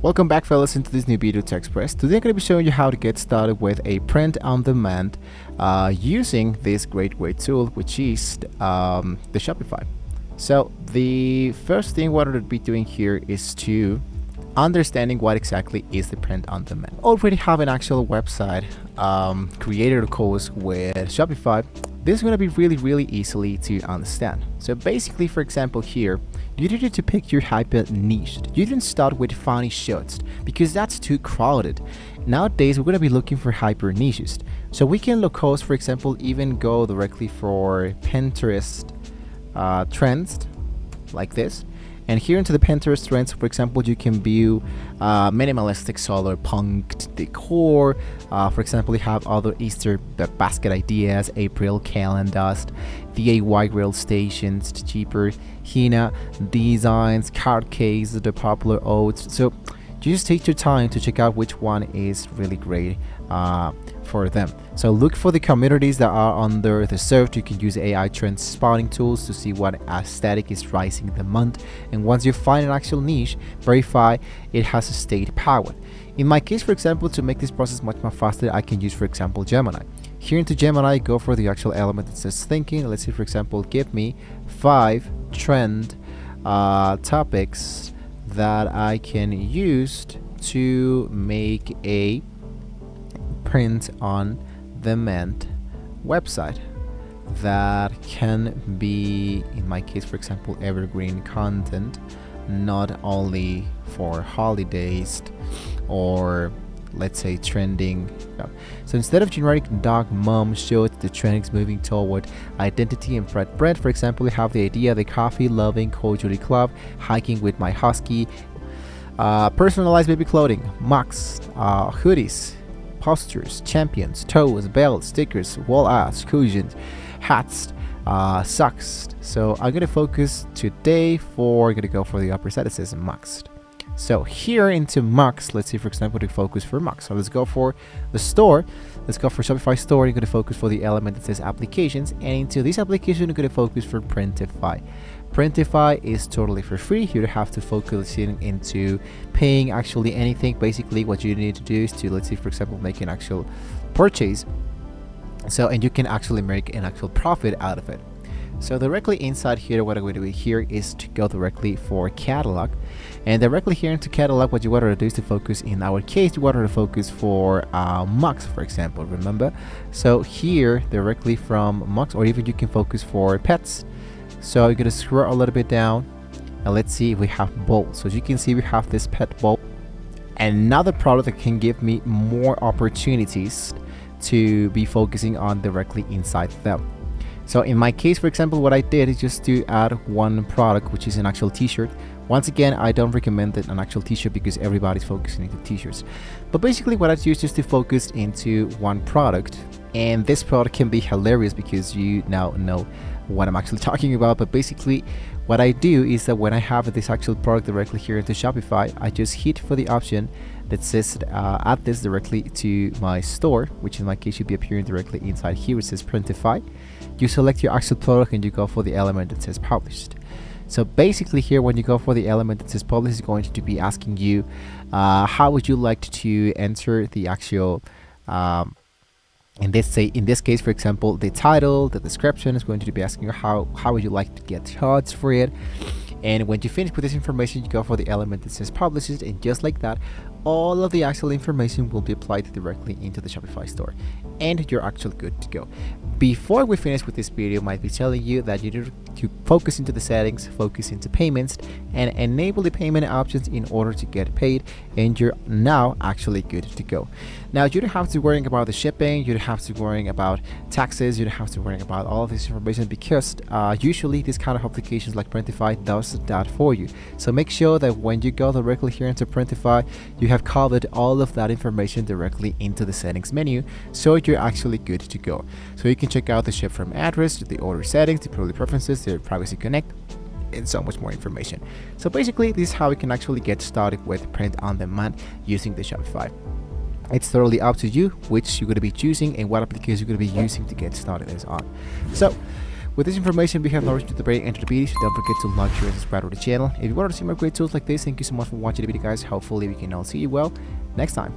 Welcome back, fellas, into this new video to Express. Today I'm going to be showing you how to get started with a print on demand using this great tool, which is the Shopify. So the first thing what I'll be doing here is to understanding what exactly is the print on demand. Already have an actual website created, of course, with Shopify. This is going to be really easily to understand. So basically, for example, here you need to pick your hyper niche. You didn't start with funny shirts because that's too crowded. Nowadays we're going to be looking for hyper niches, so we can look, for example, even go directly for Pinterest trends like this. And here into the Pinterest trends, for example, you can view minimalistic solar punk decor. For example, you have other Easter basket ideas, April calendars, DIY grill stations, cheaper henna designs, card case, the popular oats. So just take your time to check out which one is really great for them. So look for the communities that are under the search. You can use AI trend spotting tools to see what aesthetic is rising the month, and once you find an actual niche, verify it has a state power. In my case, for example, to make this process much more faster, I can use, for example, Gemini. Here into Gemini, go for the actual element that says thinking. Let's say, for example, give me 5 trend topics that I can use to make a print on demand website that can be, in my case, for example, evergreen content, not only for holidays or let's say trending. So instead of generic dog mom showed, the trend is moving toward identity and bread. For example, we have the idea, the coffee loving culture club, hiking with my husky, personalized baby clothing, mugs, hoodies, posters, champions, toes, belts, stickers, wall arts, cushions, hats, socks. So I'm gonna focus today gonna go for the upper side that says mugs. So here into mugs, let's see, for example, to focus for mugs. So let's go for the store. Let's go for Shopify store. You're going to focus for the element that says applications, and into this application you're going to focus for Printify. Printify is totally for free. You don't have to focus into paying actually anything. Basically what you need to do is to, let's say, for example, make an actual purchase, so and you can actually make an actual profit out of it. So directly inside here, what I'm going to do here is to go directly for catalog, and directly here into catalog, what you want to do is to focus, in our case, you want to focus for mugs, for example, remember. So here directly from mugs, or even you can focus for pets. So you're going to scroll a little bit down, and let's see if we have bowls. So as you can see, we have this pet bowl, another product that can give me more opportunities to be focusing on directly inside them. So in my case, for example, what I did is just to add one product, which is an actual t-shirt. Once again, I don't recommend an actual t-shirt because everybody's focusing into t-shirts. But basically what I do is just to focus into one product, and this product can be hilarious because you now know what I'm actually talking about. But basically what I do is that when I have this actual product directly here into Shopify, I just hit for the option that says add this directly to my store, which in my case should be appearing directly inside here. It says Printify. You select your actual product and you go for the element that says published. So basically here, when you go for the element that says published, is going to be asking you how would you like to enter the actual in this case, for example, the title, the description is going to be asking you how would you like to get charged for it. And when you finish with this information, you go for the element that says published, and just like that, all of the actual information will be applied directly into the Shopify store, and you're actually good to go. Before we finish with this video, I might be telling you that you need to focus into the settings, focus into payments, and enable the payment options in order to get paid, and you're now actually good to go. Now you don't have to worry about the shipping, you don't have to worry about taxes, you don't have to worry about all of this information, because usually this kind of applications like Printify does that for you. So make sure that when you go directly here into Printify, you have covered all of that information directly into the settings menu, so you're actually good to go. So you can check out the ship from address, the order settings, the product preferences, the privacy connect, and so much more information. So basically this is how we can actually get started with print on demand using the Shopify. It's totally up to you which you're going to be choosing and what application you're going to be using to get started as on. So With this information, we have now reached the very end of the video, so don't forget to like, share, and subscribe to the channel. If you want to see more great tools like this, thank you so much for watching the video, guys. Hopefully we can all see you well next time.